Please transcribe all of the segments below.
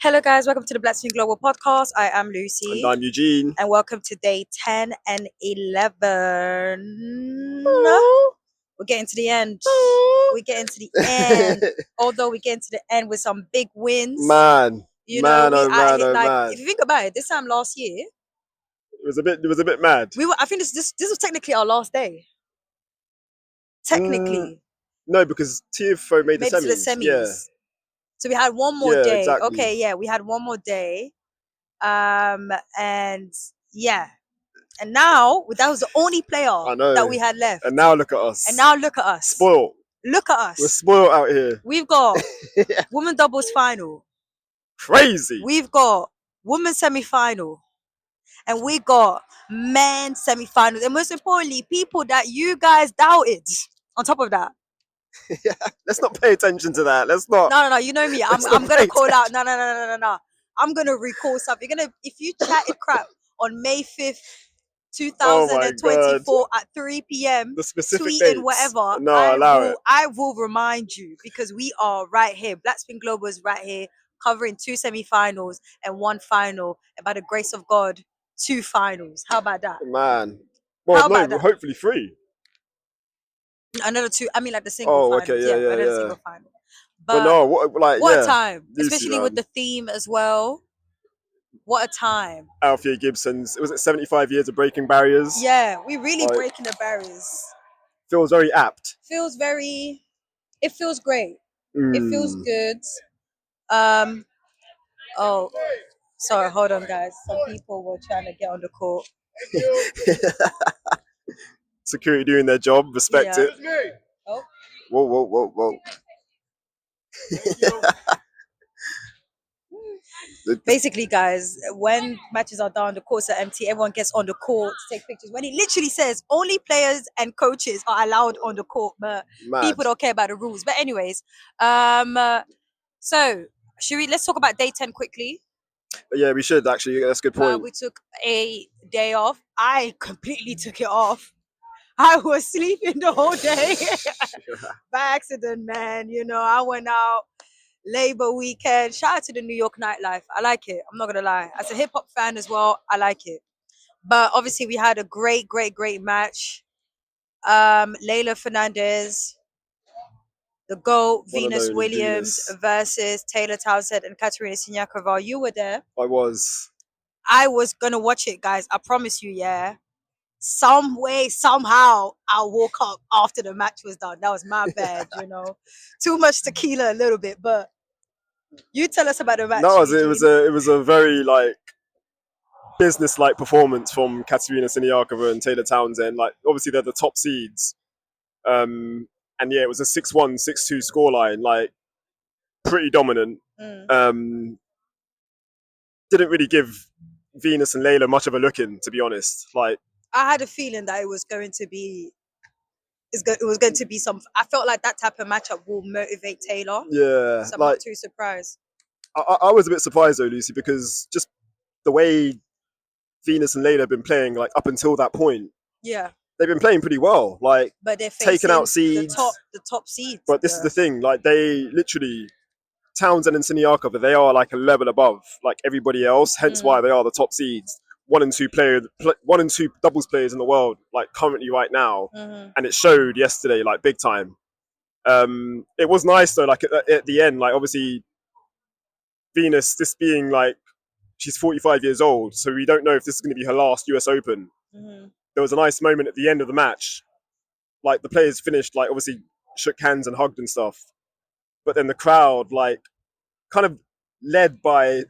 Hello guys, welcome to the Black Swing Global Podcast. I am Lucy. And I'm Eugene. And welcome to day 10 and 11. We're getting to the end. We're getting to the end. Although we get to the end with some big wins. Man. You know, man. If you think about it, this time last year it was a bit mad. I think this was technically our last day. Technically. No, because TFO made the semis. To the semis. Yeah. So we had one more day. Exactly. Okay, yeah, we had one more day. And yeah. And now that was the only player that we had left. And now look at us. Spoiled. Look at us. We're spoiled out here. We've got women doubles final. Crazy. We've got women semi-final. And we got men semi-finals. And most importantly, people that you guys doubted on top of that. Yeah, let's not pay attention to that. Let's not. No. You know me. I'm gonna call out. No. I'm gonna recall something. If you chatted crap on May 5th, 2024 at 3 p.m. The specific tweeting dates. whatever. I will remind you because we are right here. Black Spin Global is right here, covering 2 semi-finals and 1 final, and by the grace of God, 2 finals. How about that, man? Well, no, hopefully 3. Another 2. I mean, like the single final. Okay, yeah. Single final. But no, what a time, especially with the theme as well. What a time. Althea Gibson's, was it 75 years of breaking barriers? Yeah, we really breaking the barriers. Feels very apt. It feels great. It feels good. Oh, sorry, hold on guys. Some people were trying to get on the court. Security doing their job, respect it. Oh. Whoa. Basically, guys, when matches are done, the courts are empty, everyone gets on the court to take pictures. When it literally says only players and coaches are allowed on the court, but people don't care about the rules. But anyways, so let's talk about day 10 quickly. Yeah, we should actually. That's a good point. We took a day off. I completely took it off. I was sleeping the whole day by accident, man. You know, I went out Labor weekend. Shout out to the New York nightlife. I like it. I'm not gonna lie. As a hip hop fan as well, I like it. But obviously, we had a great match. Leylah Fernandez, the GOAT, Venus Williams versus Townsend and Katerina Siniakova. You were there. I was gonna watch it, guys. I promise you, yeah. Some way, somehow, I woke up after the match was done. That was my bad, you know. Too much tequila, a little bit, but you tell us about the match. No, it was a very business-like performance from Katerina Siniakova and Townsend. Like, obviously they're the top seeds, and yeah, it was a 6-1, 6-2 scoreline. Like, pretty dominant. Didn't really give Venus and Leylah much of a look in, to be honest. Like, I had a feeling that it was going to be some. I felt like that type of matchup will motivate Taylor. Yeah, so I'm not too surprised. I was a bit surprised though, Lucy, because just the way Venus and Leylah have been playing, like up until that point. Yeah, they've been playing pretty well. Like, but they're taking out seeds, the top seeds. But this is the thing. Like, they literally, Townsend and Siniakova, they are like a level above like everybody else. Hence why they are the top seeds. 1 and 2 doubles players in the world, like currently right now, and it showed yesterday, like big time. It was nice though, like at the end, like obviously Venus, this being like she's 45 years old, so we don't know if this is going to be her last US Open. There was a nice moment at the end of the match, like the players finished, like obviously shook hands and hugged and stuff, but then the crowd, like kind of led by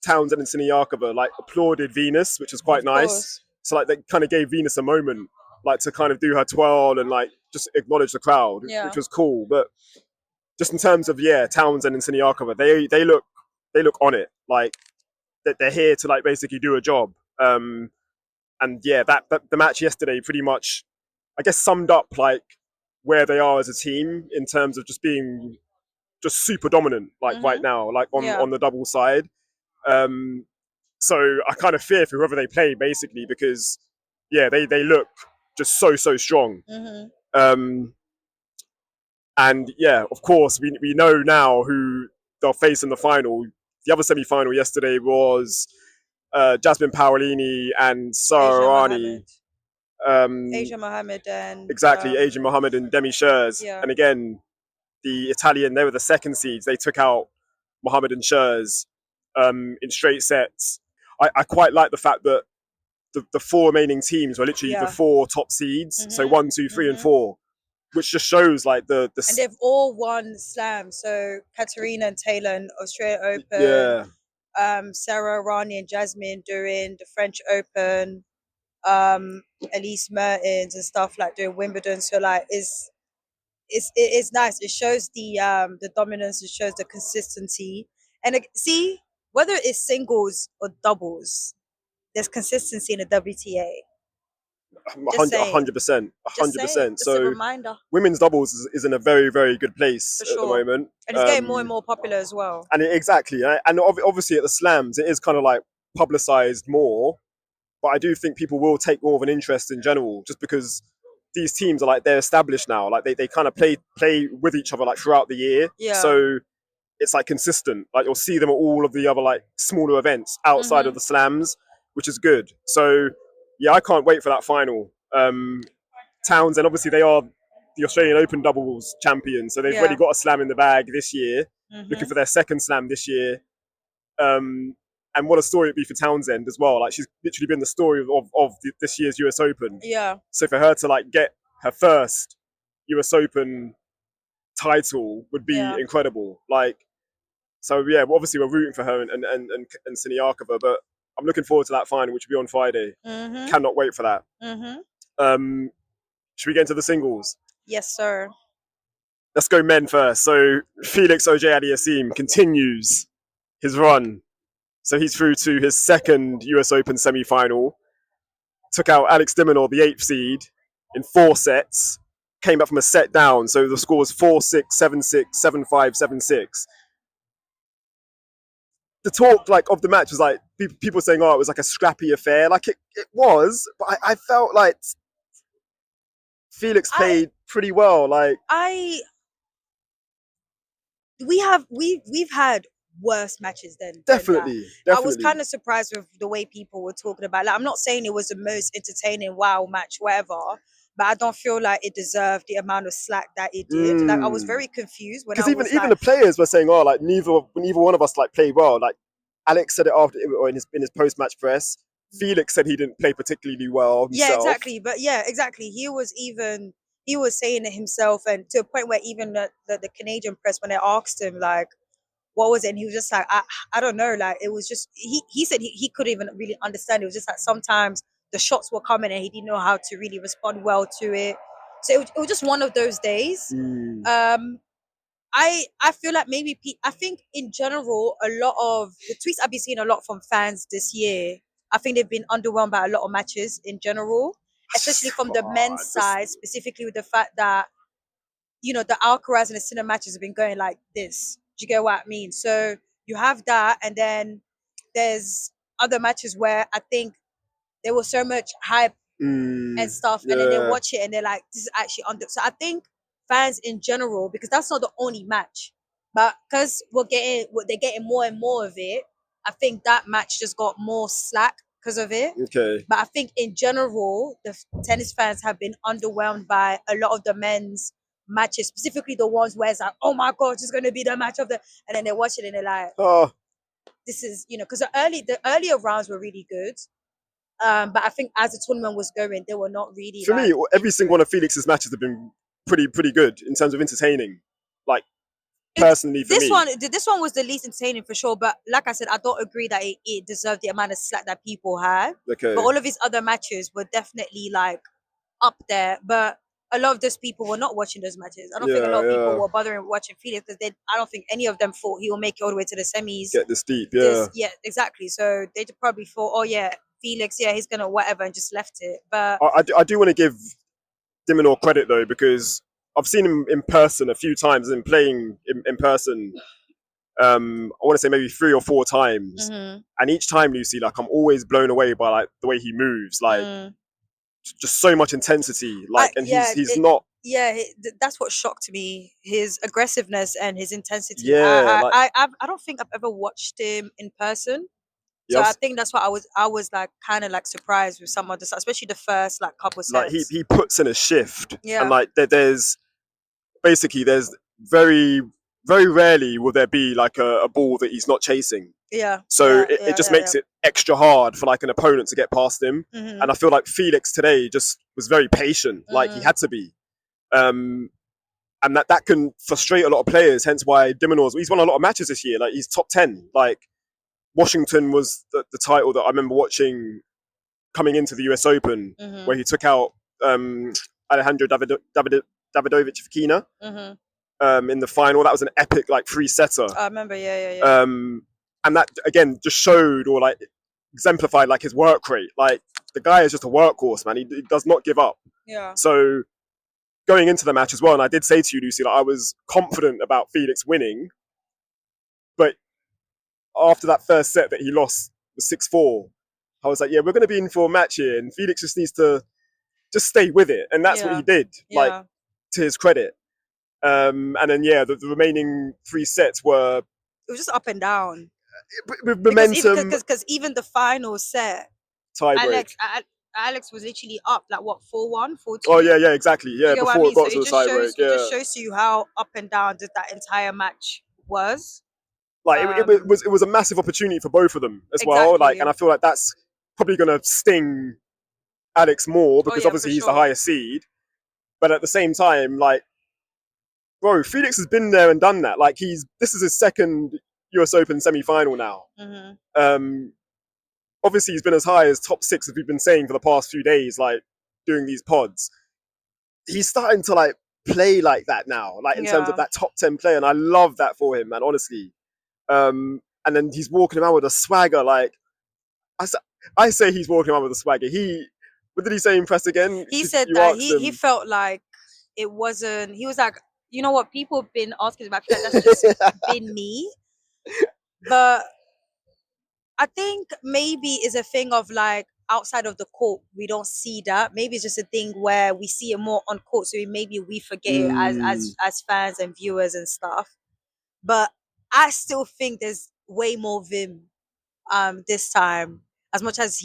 Townsend and Siniakova, like applauded Venus, which was quite nice. So like they kind of gave Venus a moment, like to kind of do her twirl and like just acknowledge the crowd, which was cool. But just in terms of Townsend and Siniakova, they look on it, like that they're here to like basically do a job. And that the match yesterday pretty much, I guess, summed up like where they are as a team in terms of just being just super dominant, like right now, like on the double side. So I kind of fear for whoever they play, basically, because they look just so strong. And of course we know now who they'll face in the final. the other semi-final yesterday was Jasmine Paolini and Sara Errani. Asia Mohammed and exactly, Asia Mohammed and Demi Scherz. Yeah. And again, the Italian, they were the second seeds. They took out Mohammed and Scherz in straight sets. I quite like the fact that the four remaining teams were literally the four top seeds. So 1, 2, 3, and 4, which just shows like the and they've all won slams. So Katerina and Taylor in Australia Open. Yeah. Sara, Errani, and Jasmine doing the French Open. Elise, Mertens, and stuff like doing Wimbledon. So like it's nice. It shows the dominance. It shows the consistency. And see, whether it's singles or doubles, there's consistency in the WTA. 100%. Just a reminder. Women's doubles is in a very, very good place at the moment. And it's getting more and more popular as well. And exactly. And obviously at the slams, it is kind of like publicized more. But I do think people will take more of an interest in general, just because these teams are like, they're established now. Like they kind of play with each other like throughout the year. Yeah. So it's like consistent. Like you'll see them at all of the other like smaller events outside of the slams, which is good. So yeah, I can't wait for that final. Townsend, obviously they are the Australian Open doubles champions, so they've already got a slam in the bag this year, looking for their second slam this year. And what a story it'd be for Townsend as well. Like she's literally been the story of this year's US Open. Yeah. So for her to like get her first US Open title would be incredible. Like, so yeah, obviously we're rooting for her and Siniakova, but I'm looking forward to that final, which will be on Friday. Cannot wait for that. Should we get into the singles? Yes, sir. Let's go men first. So Felix Auger-Aliassime continues his run. So he's through to his second US Open semi-final. Took out Alex de Minaur, the 8th seed, in 4 sets. Came back from a set down. So the score was 4-6, 7-6, 7-5, 7-6. The talk like of the match was like people saying, "Oh, it was like a scrappy affair." Like it was, but I felt like Felix played pretty well. Like we've had worse matches than definitely. I was kind of surprised with the way people were talking about it. Like, I'm not saying it was the most entertaining wow match, whatever, but I don't feel like it deserved the amount of slack that it did. Like I was very confused when because even the players were saying, "Oh, like neither one of us like played well." Like Alex said it after or in his post match press. Felix said he didn't play particularly well himself. Yeah, exactly. But yeah, exactly. He was saying it himself, and to a point where even the Canadian press, when they asked him like, what was it? And he was just like, I don't know. Like, it was just, he said he couldn't even really understand. It was just like sometimes the shots were coming and he didn't know how to really respond well to it. So it was just one of those days. I feel like maybe, I think in general, a lot of the tweets I've been seeing a lot from fans this year, I think they've been underwhelmed by a lot of matches in general, especially from the men's side, specifically with the fact that, you know, the Alcaraz and the Sinner matches have been going like this. Do you get what I mean? So you have that, and then there's other matches where I think there was so much hype and stuff, and then they watch it and they're like, this is actually under. So I think fans in general, because that's not the only match, but because they're getting more and more of it, I think that match just got more slack because of it. Okay. But I think in general, the tennis fans have been underwhelmed by a lot of the men's matches, specifically the ones where it's like, oh my god, it's going to be the match of the, and then they watch it and they're like, oh, this is, you know, because the earlier rounds were really good, but I think as the tournament was going, they were not really. For me, every single one of Felix's matches have been pretty good in terms of entertaining. Like personally, for this me, this one was the least entertaining for sure. But like I said, I don't agree that it deserved the amount of slack that people had. Okay. But all of his other matches were definitely like up there, but a lot of those people were not watching those matches. I don't think a lot of people were bothering watching Felix because I don't think any of them thought he will make it all the way to the semis. Get this deep, yeah, exactly. So they probably thought, oh yeah, Felix, yeah, he's gonna whatever, and just left it. But I do want to give de Minaur credit though, because I've seen him in person a few times and playing in person. I want to say maybe 3 or 4 times, and each time, Lucy, like I'm always blown away by like the way he moves, like. Just so much intensity, like, and he's not Yeah, that's what shocked me. His aggressiveness and his intensity. Yeah, like I don't think I've ever watched him in person. yeah, So I think that's why I was like kind of like surprised with some of the, especially the first like couple like sets. he puts in a shift, and Yeah, like there's basically there's very very rarely will there be like a ball that he's not chasing. yeah, So yeah, it yeah, just yeah, yeah. makes it extra hard for like an opponent to get past him. Mm-hmm. And I feel like Felix today just was very patient, like he had to be. Um, and that can frustrate a lot of players. Hence why de Minaur's he's won a lot of matches this year. Like he's top 10. Like Washington was the title that I remember watching coming into the US Open, Mm-hmm. where he took out Alejandro Davidovich Fokina in the final. That was an epic like three setter. I remember, yeah. And that again just showed or like exemplified like his work rate. Like the guy is just a workhorse, man. He does not give up. Yeah. So going into the match as well, and I did say to you, Lucy, that I was confident about Felix winning, but after that first set that he lost, the 6-4, I was like, yeah, we're going to be in for a match here, and Felix just needs to just stay with it, and that's what he did. Like to his credit. And then yeah, the remaining 3 sets were it was just up and down with momentum. Because even the final set, Tiebreak. Alex was literally up like what 4-1, 4-2. Oh yeah, exactly. Yeah, before it got to the tiebreak. It just shows you how up and down that entire match was. Like it was a massive opportunity for both of them as well. Like, and I feel like that's probably going to sting Alex more because obviously he's the highest seed. But at the same time, like, bro, Felix has been there and done that. Like this is his second US Open semi-final now. Obviously he's been as high as top 6 as we've been saying for the past few days, like doing these pods. He's starting to like play like that now, like in terms of that top 10 player, and I love that for him, man, honestly. And then he's walking around with a swagger, like I say he's walking around with a swagger. What did he say in press again? He said that he felt like it wasn't, he was like, you know what, people have been asking about that, that's just been me. But I think maybe it's a thing of like outside of the court, we don't see that. Maybe it's just a thing where we see it more on court, so maybe we forget it as fans and viewers and stuff. But I still think there's way more vim this time. As much as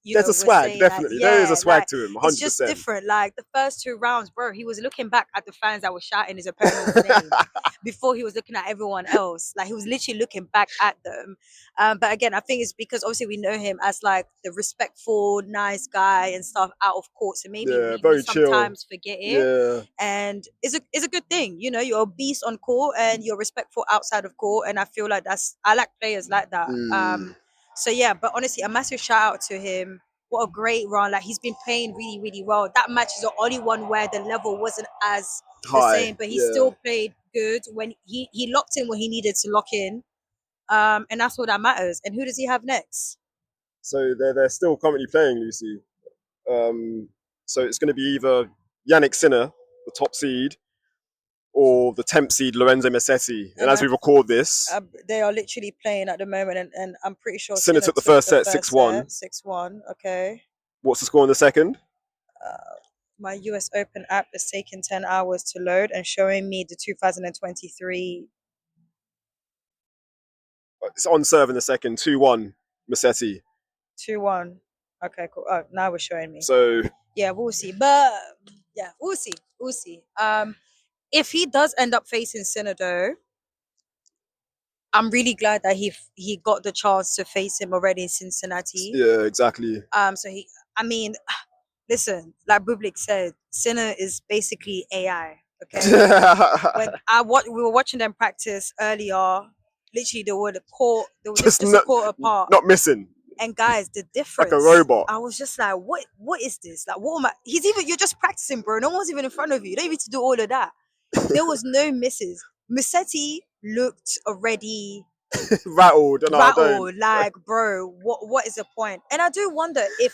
there's a swag, definitely. There is a swag to him, 100%. It's just different. Like the first 2 rounds, bro, he was looking back at the fans that were shouting his opponent's name before he was looking at everyone else. Like he was literally looking back at them. But again, I think it's because obviously we know him as like the respectful, nice guy and stuff out of court. So maybe we sometimes forget it. Yeah. And it's a good thing. You know, you're a beast on court and you're respectful outside of court. And I feel like I like players like that. So yeah, but honestly, a massive shout out to him. What a great run. Like he's been playing really, really well. That match is the only one where the level wasn't as high, the same, but he still played good when he locked in when he needed to lock in. And that's all that matters. And who does he have next? So they're still currently playing, Lucy. So it's going to be either Yannick Sinner, the top seed, or the 10th seed Lorenzo Musetti. And as we record this, they are literally playing at the moment, and I'm pretty sure Sinner took the first set 6-1. 6-1, okay. What's the score in the second? My US Open app is taking 10 hours to load and showing me the 2023. It's on serve in the second, 2-1, Musetti. 2-1. Okay, cool. Oh, now it's showing me. So yeah, we'll see. But yeah, we'll see. If he does end up facing Sinner, though, I'm really glad that he got the chance to face him already in Cincinnati. Yeah, exactly. So listen, like Bublik said, Sinner is basically AI. Okay. When we were watching them practice earlier, literally they were just a quarter apart, not missing. And guys, the difference, like a robot. I was just like, what is this? Like, what am I? You're just practicing, bro. No one's even in front of you. You don't even need to do all of that. There was no misses. Musetti looked already rattled. Like, bro, what is the point? And I do wonder if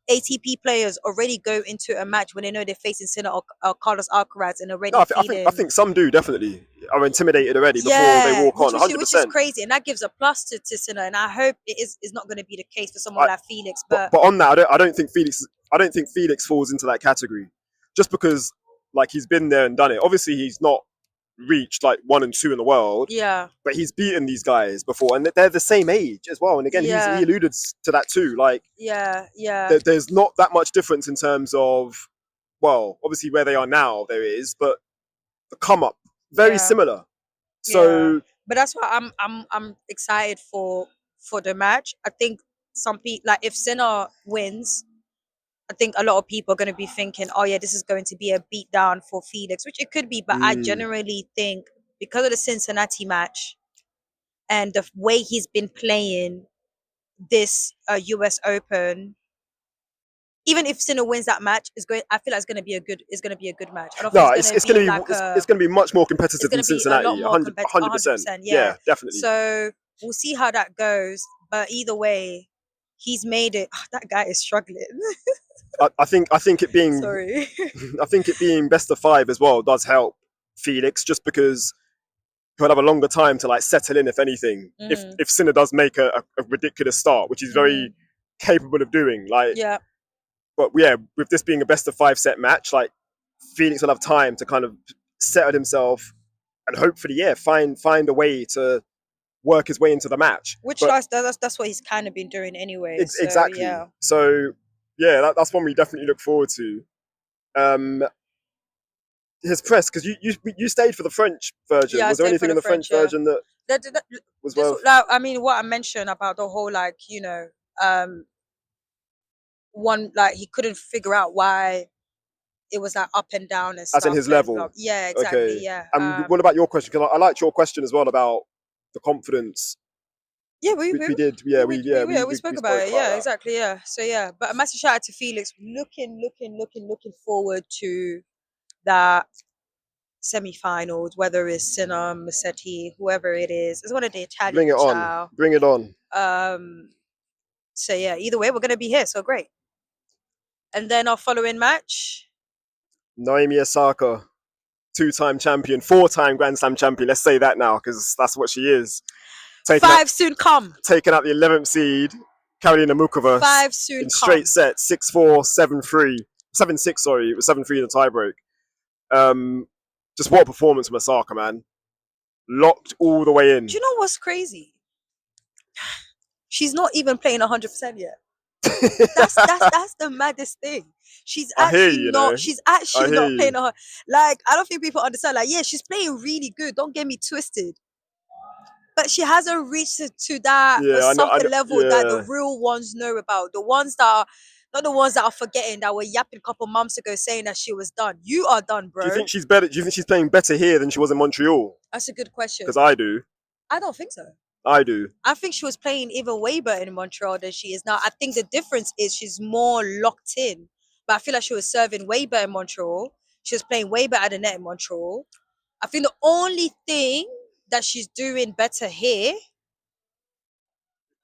ATP players already go into a match when they know they're facing Sinner or Carlos Alcaraz and already. No, I think some do definitely are intimidated already before they walk on. 100%, which is crazy, and that gives a plus to Sinner. And I hope it is not going to be the case for someone like Felix. But on that, I don't think Felix falls into that category, just because Like, he's been there and done it. Obviously, he's not reached like 1 and 2 in the world, Yeah. but he's beaten these guys before, and they're the same age as well. And again, he alluded to that too. Like, there's not that much difference in terms of, well, obviously where they are now there is, but the come up very similar. So, but that's why I'm excited for the match. I think some people, like, if Sinner wins, I think a lot of people are going to be thinking, oh yeah, this is going to be a beatdown for Felix, which it could be. But I generally think because of the Cincinnati match and the way he's been playing this US Open, even if Sinner wins that match, I feel like it's going to be a good match. I don't think it's going to be much more competitive than Cincinnati. 100%. Yeah, definitely. So we'll see how that goes. But either way, he's made it. Oh, that guy is struggling. I think it being sorry. I think it being best of 5 as well does help Felix, just because he'll have a longer time to like settle in, if anything. If Sinner does make a ridiculous start, which he's very capable of doing, like, but yeah, with this being a best of 5 set match, like, Felix will have time to kind of settle himself and hopefully find a way to work his way into the match. Which that's what he's kind of been doing anyway. Exactly. Yeah. So yeah, that's one we definitely look forward to. His press, because you stayed for the French version. Was there anything in the French version that was I mean, what I mentioned about the whole, like, one, like, he couldn't figure out why it was like up and down and stuff. As in his level. Yeah, exactly. Okay. Yeah. What about your question? Because I liked your question as well about the confidence. Yeah, we did. Yeah, we spoke about it. Yeah, exactly. Yeah. So yeah, but a massive shout out to Felix. Looking forward to that semi-finals, whether it's Sinner, Musetti, whoever it is. It's one of the Italian. Bring it on. So yeah, either way, we're gonna be here. So great. And then our following match, Naomi Osaka, 2-time champion, 4-time Grand Slam champion. Let's say that now, because that's what she is. Soon come. Taking out the 11th seed, Karolina Muchova. 5 soon in straight sets, 6-4, 7-3, 7-6. Sorry, it was 7-3 in the tiebreak. Just what a performance from Osaka, man. Locked all the way in. Do you know what's crazy? She's not even playing 100% yet. That's the maddest thing. She's actually not playing her. Like, I don't think people understand. Like, yeah, she's playing really good. Don't get me twisted. But she hasn't reached to that level that the real ones know about. The ones that are not the ones that are forgetting, that were yapping a couple months ago saying that she was done. You are done, bro. Do you think she's better? Do you think she's playing better here than she was in Montreal? That's a good question. Because I do. I don't think so. I do. I think she was playing even way better in Montreal than she is now. I think the difference is she's more locked in. But I feel like she was serving way better in Montreal. She was playing way better than that in Montreal. I think the only thing that she's doing better here,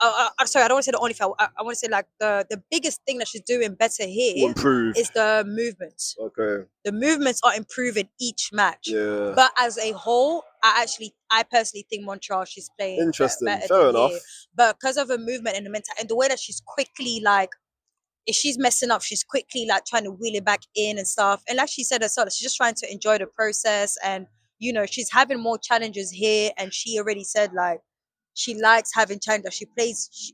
I'm sorry, I don't want to say the only thing. I want to say, like, the biggest thing that she's doing better here is the movements. Okay. The movements are improving each match. Yeah. But as a whole, I personally think Montreal, she's playing interesting. better Fair enough. here. But because of her movement and the mental and the way that she's quickly, like, if she's messing up, she's quickly, like, trying to wheel it back in and stuff. And like she said herself, she's just trying to enjoy the process. And, you know, she's having more challenges here. And she already said, like, she likes having challenges.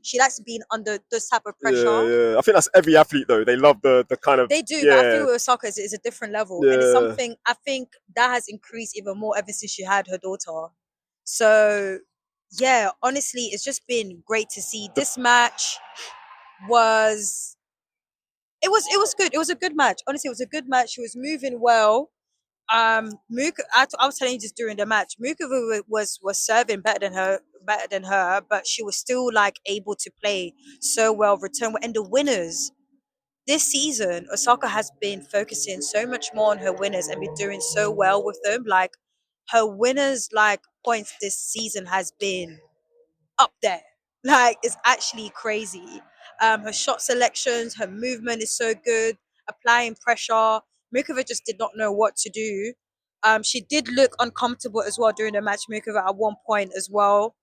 She likes being under this type of pressure. Yeah. I think that's every athlete, though. They love the kind of... They do, but I think with Osaka, it's a different level. Yeah. And it's something, I think that has increased even more ever since she had her daughter. So, yeah, honestly, it's just been great to see. This match was... It was good. It was a good match. Honestly, it was a good match. She was moving well. I was telling you just during the match, Muchova was serving better than her, but she was still, like, able to play so well, return. And the winners this season, Osaka has been focusing so much more on her winners and been doing so well with them. Like, her winners, like, points this season has been up there. Like, it's actually crazy. Her shot selections, her movement is so good, applying pressure. Muchova just did not know what to do. She did look uncomfortable as well during the match, Muchova, at one point as well.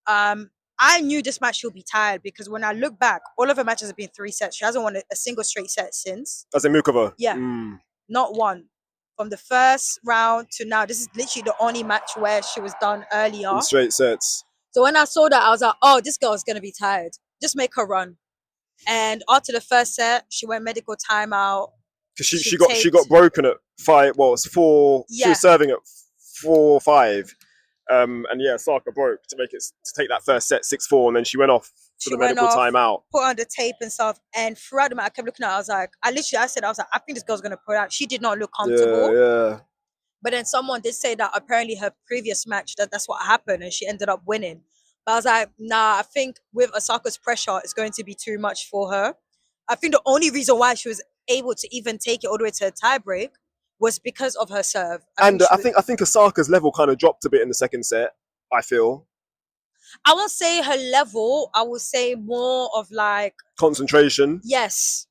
I knew this match she'll be tired because when I look back, all of her matches have been 3 sets. She hasn't won a single straight set since. As in Muchova? Yeah. Not one. from the first round to now. This is literally the only match where she was done earlier. In straight sets. So when I saw that, I was like, oh, this girl is going to be tired. Just make her run. And after the first set, she went medical timeout. Because she got broken at 5. Well, it's 4. Yeah. She was serving at 4-5. And yeah, Osaka broke to take that first set 6-4, and then she went off for the medical timeout. Put on the tape and stuff, and throughout the match, I kept looking at her. I was like, I think this girl's gonna put out. She did not look comfortable. Yeah. But then someone did say that apparently her previous match that's what happened, and she ended up winning. But I was like, nah, I think with Osaka's pressure, it's going to be too much for her. I think the only reason why she was able to even take it all the way to a tiebreak was because of her serve. I think Osaka's level kind of dropped a bit in the second set, I feel. I won't say her level. I would say more of like concentration. Yes,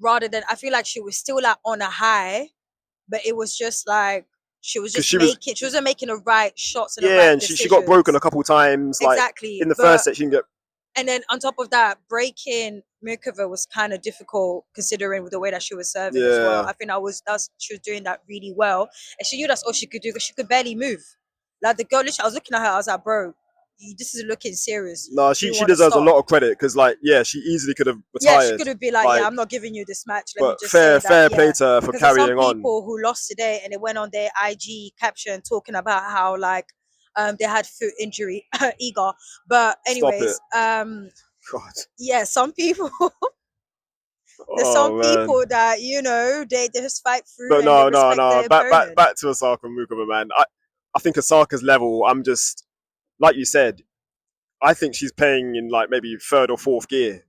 rather than I feel like she was still like on a high, but it was just like she wasn't making the right shots and the right decisions. She got broken a couple times. Exactly. Like in the first set, she can get. And then on top of that, breaking Muchova was kind of difficult considering the way that she was serving as well. I think she was doing that really well, and she knew that's all she could do because she could barely move. Like the girl, literally, I was looking at her, I was like, bro, this is looking serious. No, she deserves a lot of credit because, she easily could have retired. Yeah, she could have been like, I'm not giving you this match. Let me just fair play to her for carrying on. Some people who lost today and they went on their IG caption talking about how they had foot injury, Igor. But anyways, God. Yeah, some people. There's some people that they just fight through. But no. Back to Osaka and Muchova, man. I think Osaka's level. I'm just. Like you said, I think she's playing in maybe third or fourth gear.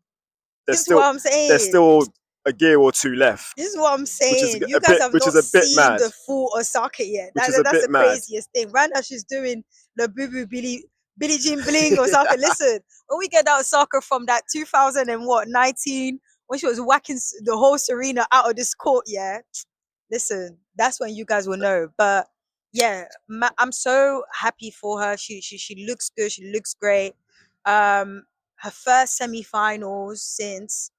This is what I'm saying. There's still a gear or two left. This is what I'm saying. You guys have not seen the full Osaka yet. That's the craziest thing. Right now she's doing the boo-boo Billie Jean Bling Osaka. Listen, when we get that Osaka from that 2019, when she was whacking the whole Serena out of this court, listen, that's when you guys will know. But yeah, I'm so happy for her. She looks good. She looks great. Her first semi-finals since.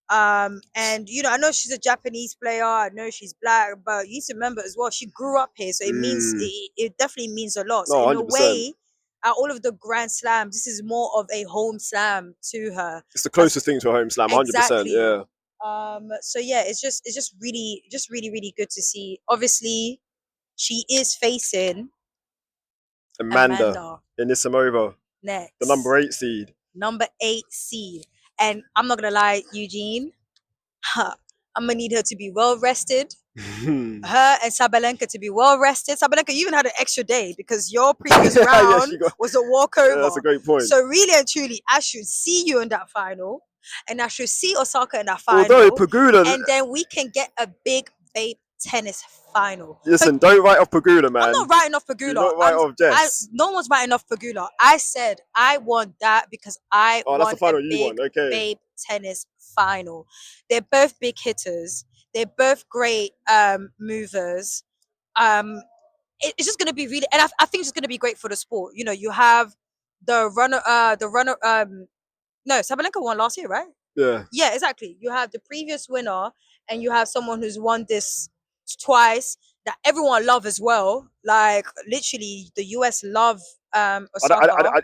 And I know she's a Japanese player. I know she's black, but you need to remember as well, she grew up here, so it means it definitely means a lot. So in 100%. A way, at all of the Grand Slams, this is more of a home slam to her. It's the closest thing to a home slam, 100%. Exactly. Yeah. So yeah, it's just really, really good to see. Obviously, she is facing Amanda Anisimova next, the number 8 seed. And I'm not gonna lie, Eugene, I'm gonna need her to be well rested. Her and Sabalenka to be well rested. Sabalenka, you even had an extra day because your previous round was a walkover. Yeah, that's a great point. So really and truly, I should see you in that final, and I should see Osaka in that final. Although Pegula, and then we can get a big babe tennis final. Listen, don't write off Pegula, man. I'm not writing off Pegula. Don't write off Jess. No one's writing off Pegula. I said I want that because I want that's the final a big babe tennis final. They're both big hitters. They're both great it's just going to be really, and I think it's going to be great for the sport. You have the runner. No, Sabalenka won last year, right? Yeah. Yeah, exactly. You have the previous winner, and you have someone who's won this twice that everyone love as well. Like literally, the US love Osaka.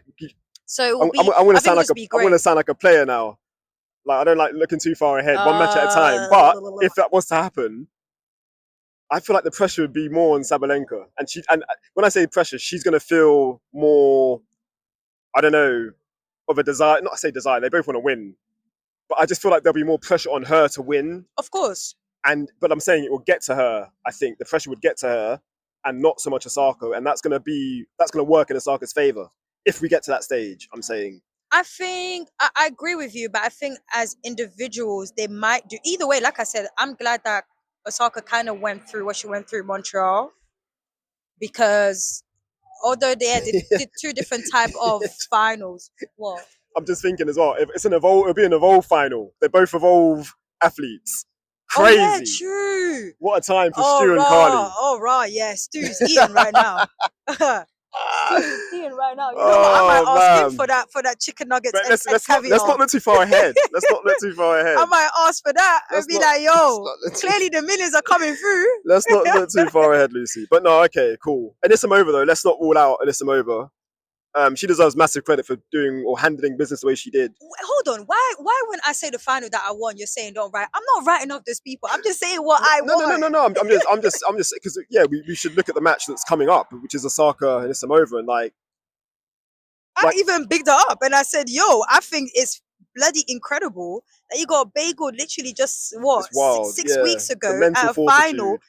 So I'm going to sound like a player now. Like I don't like looking too far ahead, one match at a time. But if that was to happen, I feel like the pressure would be more on Sabalenka, and when I say pressure, she's going to feel more. I don't know, of a desire. Not to say desire. They both want to win, but I just feel like there'll be more pressure on her to win. Of course. But I'm saying it will get to her. I think the pressure would get to her, and not so much Osaka, and that's going to work in Osaka's favor if we get to that stage. I'm saying. I think I agree with you, but I think as individuals, they might do either way. Like I said, I'm glad that Osaka kind of went through what she went through in Montreal, because although they did two different type of finals. What? I'm just thinking as well. If it's it'll be an Evolve final. They're both Evolve athletes. Crazy. Oh yeah, true. What a time for Stu and Carly. Oh right, yeah, Stu's eating right now. Eating right now. You know what? I might ask him for that chicken nuggets But and caviar. let's not look too far ahead. Let's not look too far ahead. I might ask for that and be like, yo, clearly the millions are coming through. Let's not look too far ahead, Lucy. But no, okay, cool. Anisimova though, let's not rule out Anisimova. She deserves massive credit for doing or handling business the way she did. Hold on, why when I say the final that I won, you're saying don't write? I'm not writing off those people. I'm just saying what I want. No. I'm just because we should look at the match that's coming up, which is Osaka and Anisimova, and like I even bigged her up and I said, yo, I think it's bloody incredible that you got a bagel literally just six weeks ago at a final.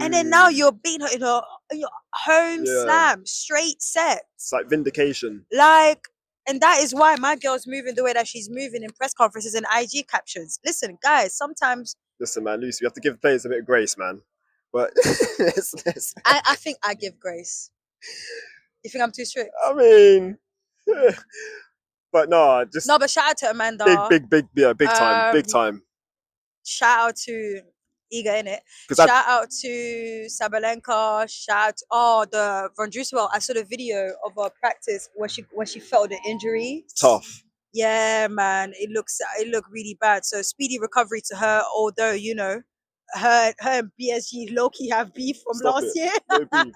And then now you're beating her in your home slam, straight set. It's like vindication. And that is why my girl's moving the way that she's moving in press conferences and IG captions. Listen, guys, sometimes... Listen, man, Lucy, you have to give players a bit of grace, man. But I think I give grace. You think I'm too strict? I mean... but no, just... No, but shout out to Amanda. Big time. Shout out to... Eager in it. Shout out to Sabalenka. Shout out the Vondrousova. I saw the video of her practice where she felt the injury. Tough. Yeah, man. It looked really bad. So speedy recovery to her. Although you know, her and BSG low-key have beef from last year. No beef.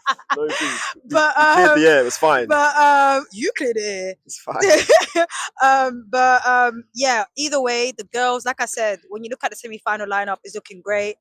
But you cleared the air. It was fine. But you cleared the air. It's fine. Yeah. Either way, the girls, like I said, when you look at the semi-final lineup, is looking great.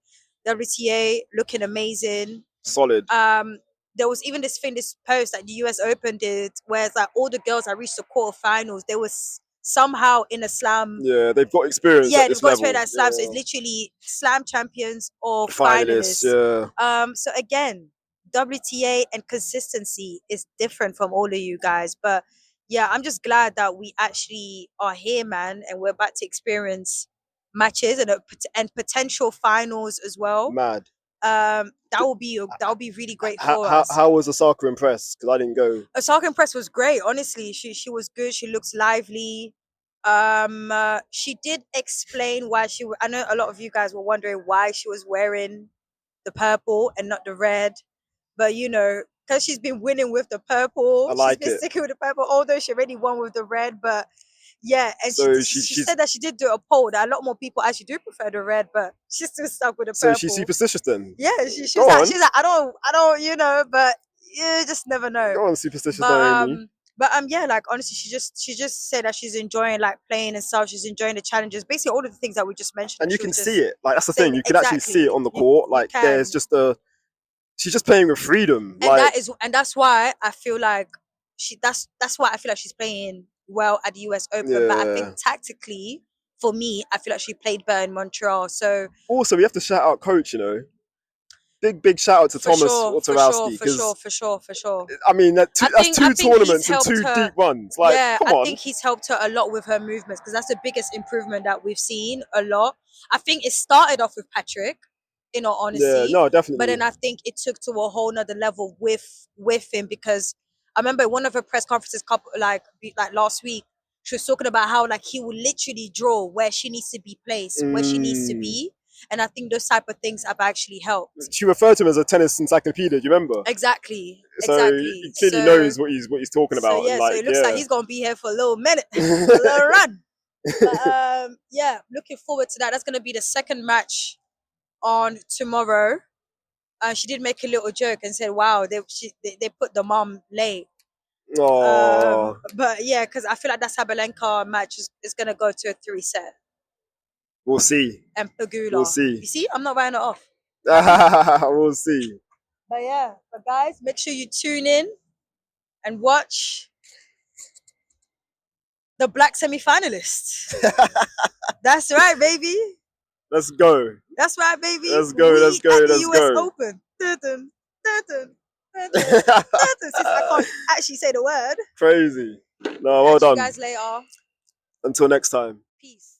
WTA looking amazing. Solid. There was even this post that the US Open did, where it's like all the girls that reached the quarterfinals, they was somehow in a slam. Yeah, they've got experience. Yeah, they've got experience at slam. So it's literally slam champions or finalists. Yeah. So again, WTA and consistency is different from all of you guys. But yeah, I'm just glad that we actually are here, man, and we're about to experience matches and potential finals as well. Mad. That will be really great for us. How was Osaka impressed? Because I didn't go. Osaka impressed was great. Honestly, she was good. She looks lively. She did explain why I know a lot of you guys were wondering why she was wearing the purple and not the red, but you know, because she's been winning with the purple. She's been sticking with the purple, although she already won with the red. But yeah, and so she said that she did do a poll that a lot more people actually do prefer the red, but she's still stuck with the purple. So she's superstitious then? Yeah, she's like, I don't, you know, but you just never know. Go on, superstitious, Naomi. But yeah, like honestly, she just said that she's enjoying like playing and stuff. She's enjoying the challenges, basically all of the things that we just mentioned. And you can see it. Like that's the thing. You can actually see it on the court. Like there's just she's just playing with freedom. And that's why I feel like that's why I feel like she's playing well at the US Open. Yeah. But I think tactically, for me, I feel like she played better in Montreal. So also we have to shout out coach, you know. Big shout out to Tomasz Wiktorowski. For sure. I mean, that's two tournaments and two deep runs. Like, yeah, come on. I think he's helped her a lot with her movements because that's the biggest improvement that we've seen a lot. I think it started off with Patrick, in all honesty. Yeah, no, definitely. But then I think it took to a whole nother level with him because I remember one of her press conferences like last week, she was talking about how like he will literally draw where she needs to be placed, where she needs to be. And I think those type of things have actually helped. She referred to him as a tennis encyclopedia. Do you remember? Exactly. So he clearly knows what he's talking about. So, so it looks like he's gonna be here for a little minute, a little run. But, yeah, looking forward to that. That's gonna be the second match on tomorrow. She did make a little joke and said, "Wow, they put the mom late." Oh. But yeah, because I feel like that Sabalenka match is gonna go to a 3-set. We'll see. And Pagula. We'll see. You see, I'm not writing it off. We'll see. But yeah, but guys, make sure you tune in and watch the black semi-finalists. That's right, baby. Let's go. That's right, baby. Let's go. Let's go. At the US Open. Since I can't actually say the word. Crazy. No, well done. You guys later. Until next time. Peace.